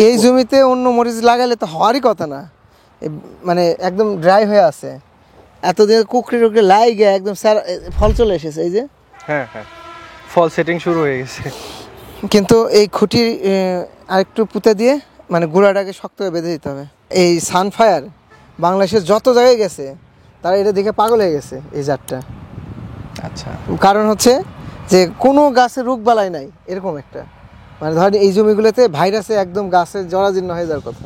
এই জমিতে অন্য মরিচ লাগালে তো হওয়ারই কথা না, মানে একদম ড্রাই হয়ে আছে, এতদিন কুকরি টুকরি লাইগে একদম স্যার ফল চলে এসেছে। এই যে হ্যাঁ হ্যাঁ ফল সেটিং শুরু হয়ে গেছে, কিন্তু এই খুঁটি আরেকটু পুঁতে দিয়ে মানে গুঁড়াটাকে শক্ত হয়ে বেঁধে দিতে হবে। এই সানফায়ার বাংলাদেশের যত জায়গায় গেছে তারা এটা দেখে পাগল হয়ে গেছে এই জাতটা। আচ্ছা, কারণ হচ্ছে যে কোনো গাছে রোগবালাই নাই এরকম একটা, মানে ধরেন এই জমিগুলোতে ভাইরাসে একদম গাছের জরাজীর্ণ হয়ে যাওয়ার কথা।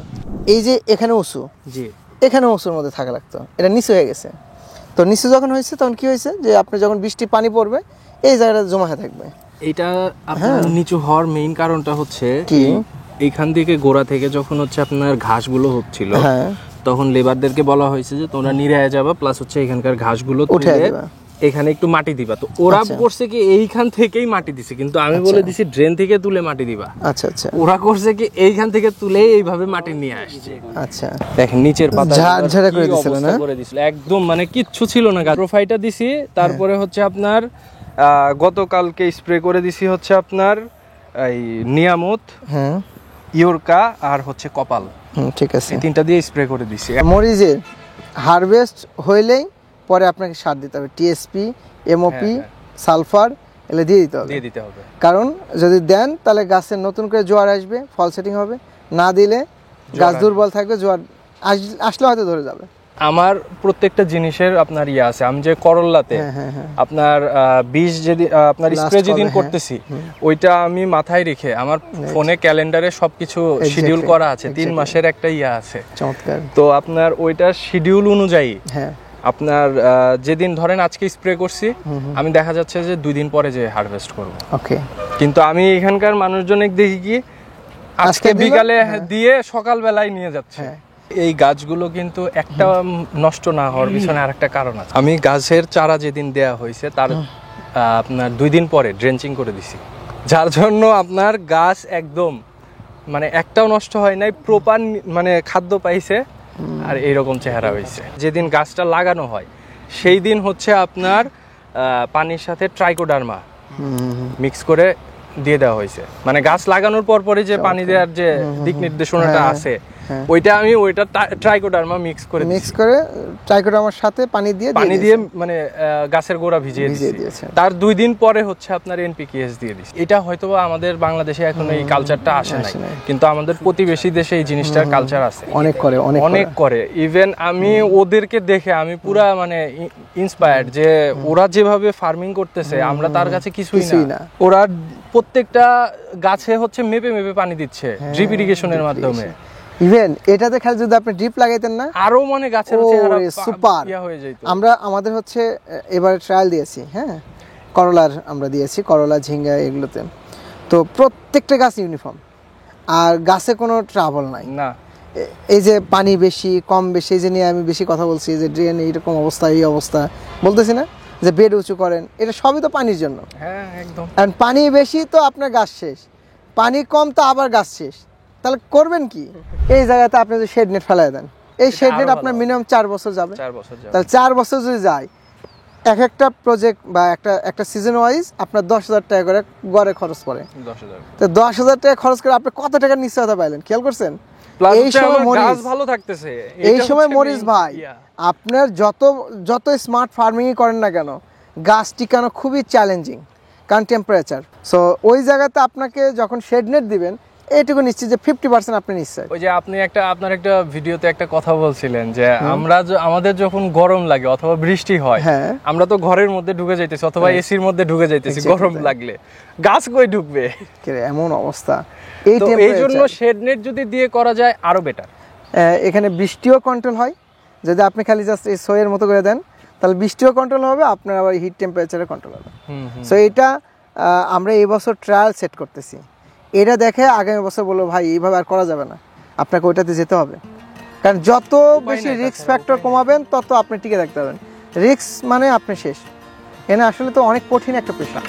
এই যে এখানে উঁচু, জি এখানে উঁচুর মধ্যে থাকা লাগতো, এটা নিচু হয়ে গেছে। তো নিচু যখন হয়েছে তখন কি হয়েছে যে আপনি যখন বৃষ্টি পানি পড়বে এই জায়গাটা জমা হয়ে থাকবে। এটা আপনার নিচু হওয়ার মেইন কারণটা হচ্ছে কি এইখান থেকে গোড়া থেকে যখন হচ্ছে আপনার ঘাসগুলো হচ্ছিল, হ্যাঁ তখন লেবারদেরকে বলা হয়েছে যে তোমরা নিরায়া যাবা, প্লাস হচ্ছে এখানকার ঘাসগুলো উঠে তুলে দিবা, এখানে একটু মাটি দিবা। তো ওরা করছে কি এইখান থেকেই মাটি দিছে, কিন্তু আমি বলে দিছি ড্রেন থেকে তুলে মাটি দিবা। আচ্ছা আচ্ছা, ওরা করছে কি এইখান থেকে তুলে এইভাবে মাটি নিয়ে আসছে। আচ্ছা দেখেন নিচের পাতা ঝাড়ঝাড়া করে দিছিল না, করে দিছিল একদম, মানে কিচ্ছু ছিল না। প্রোফাইটা দিছি, তারপরে হচ্ছে আপনার গতকালকে স্প্রে করে দিছি হচ্ছে আপনার এই নিয়ামত, হ্যাঁ ইউরকা আর হচ্ছে কপাল, ঠিক আছে, এই তিনটা দিয়ে স্প্রে করে দিছি। মরিচের হারভেস্ট হইলেই পরে আপনাকে সার দিতে হবে, টিএসপি, এমওপি, সালফার এগুলো দিয়ে দিতে হবে। কারণ যদি দেন তাহলে গাছের নতুন করে জোয়ার আসবে, ফল সেটিং হবে, না দিলে গাছ দুর্বল থাকবে, জোয়ার আসলে হয়তো ধরে যাবে। আমার প্রত্যেকটা জিনিসের আপনার ইয়ে আছে। আমি যে করল্লাতে আপনার বীজ যেদিন আপনার স্প্রে যেদিন করতেছি ওইটা আমি মাথায় রেখে আমার ফোনে ক্যালেন্ডারে সবকিছু শিডিউল করা আছে, 3 মাসের একটা ইয়ে আছে। চমৎকার। তো আপনার ওইটার শিডিউল অনুযায়ী আপনার যেদিন ধরেন আজকে স্প্রে করছি, আমি দেখা যাচ্ছে যে 2 দিন পরে যে হারভেস্ট করব। ওকে, কিন্তু আমি এখানকার মানুষজনকে দেখি কি আজকে বিকালে দিয়ে সকালবেলায় নিয়ে যাচ্ছে। এই গাছগুলো কিন্তু একটা নষ্ট না হওয়ার পিছনে আরেকটা কারণ আছে। আমি গাছের চারা যেদিন দেয়া হয়েছে তার আপনার 2 দিন পরে ড্রেঞ্চিং করে দিছি, যার জন্য আপনার গাছ একদম মানে একটাও নষ্ট হয় নাই, প্রপার মানে খাদ্য পাইছে আর এইরকম চেহারা হয়েছে। যেদিন গাছটা লাগানো হয় সেই দিন হচ্ছে আপনার পানির সাথে ট্রাইকোডার্মা মিক্স করে দিয়ে দেওয়া হয়েছে, মানে গাছ লাগানোর পরে যে পানি দেওয়ার যে দিক নির্দেশনাটা আছে ওইটা আমি ওইটা ট্রাইকোডার্মা মিক্স করে ট্রাইকোডার্মার সাথে পানি দিয়ে মানে গাছের গোড়া ভিজিয়ে দিয়েছি। তার 2 দিন পরে হচ্ছে আপনার এনপিকেএস দিয়ে দিয়েছি। এটা হয়তো আমাদের বাংলাদেশে এখন এই কালচারটা আসে নাই, কিন্তু আমাদের প্রতিবেশী দেশে এই জিনিসটার কালচার আছে, অনেক করে। ইভেন আমি ওদেরকে দেখে আমি পুরা মানে ইন্সপায়ার্ড যে ওরা যেভাবে ফার্মিং করতেছে আমরা তার কাছে কিছুই না। ওরা প্রত্যেকটা গাছে হচ্ছে মেপে মেপে পানি দিচ্ছে ড্রিপ ইরিগেশনের মাধ্যমে। ইভেন এটাতে খালি যদি আপনি ড্রিপ লাগাইতেন না আরো মানে গাছের চেহারা সুপার হয়ে যেত। আমরা আমাদের হচ্ছে এবারে ট্রায়াল দিয়েছি, হ্যাঁ করলার আমরা দিয়েছি, করলা ঝিঙ্গা এগুলোতে, তো প্রত্যেকটা গাছ ইউনিফর্ম আর গাছে কোনো ট্রাবল নাই না। এই যে পানি বেশি কম বেশি যে নিয়ে আমি বেশি কথা বলছি, যে ড্রেন এইরকম অবস্থা এই অবস্থা বলতেছি না, যে বেড উঁচু করেন, এটা সবই তো পানির জন্য। হ্যাঁ একদম, কারণ পানি বেশি তো আপনার গাছ শেষ, পানি কম তো আবার গাছ শেষ, তাহলে করবেন কি? এই জায়গাতে আপনি যদি শেড নেট ফেলাই দেন, এই শেড নেট আপনার মিনিমাম 4 বছর যাবে। তাহলে 4 বছর যদি যায়, এক একটা প্রজেক্ট বা একটা সিজন ওয়াইজ আপনার 10,000 টাকা করে গড়ে খরচ পড়ে। 10,000, তো 10,000 টাকা খরচ করে আপনি কত টাকার নিশ্চয়তা পাইলেন খেয়াল করছেন? এই সময় গাছ ভালো থাকতেছে, এই সময় মরিচ ভাই আপনার যত স্মার্ট ফার্মিং করেন না কেন, গাছ টিকানো খুবই চ্যালেঞ্জিং, কারণ টেম্পারেচার। সো ওই জায়গাতে আপনাকে যখন শেড নেট দিবেন এইটুকু নিশ্চিত যে 50% আপনি নিশ্চয়। ওই যে আপনি আপনার একটা ভিডিওতে একটা কথা বলছিলেন যে আমাদের যখন গরম লাগে অথবা বৃষ্টি হয়, আমরা তো ঘরের মধ্যে ঢুকে যাইতেছি অথবা এসির মধ্যে ঢুকে যাইতেছি, গরম লাগলে গাছ কই ঢুকবে, এমন অবস্থা। এই জন্য শেড নেট যদি দিয়ে করা যায় আরো বেটার। এখানে বৃষ্টিও কন্ট্রোল হয়, যদি আপনি খালি জাস্ট এই সোয়ের মতো করে দেন তাহলে বৃষ্টিও কন্ট্রোল হবে, আপনার আবার হিট টেম্পারেচারে কন্ট্রোল হবে। সো এটা আমরা এই বছর ট্রায়াল সেট করতেছি, এটা দেখে আগামী বছর বলবো ভাই এইভাবে আর করা যাবে না, আপনাকে ওইটাতে যেতে হবে। কারণ যত বেশি রিস্ক ফ্যাক্টর কমাবেন তত আপনি টিকে থাকতে পারবেন। রিস্ক মানে আপনি শেষ, এখানে আসলে তো অনেক কঠিন একটা পেশা।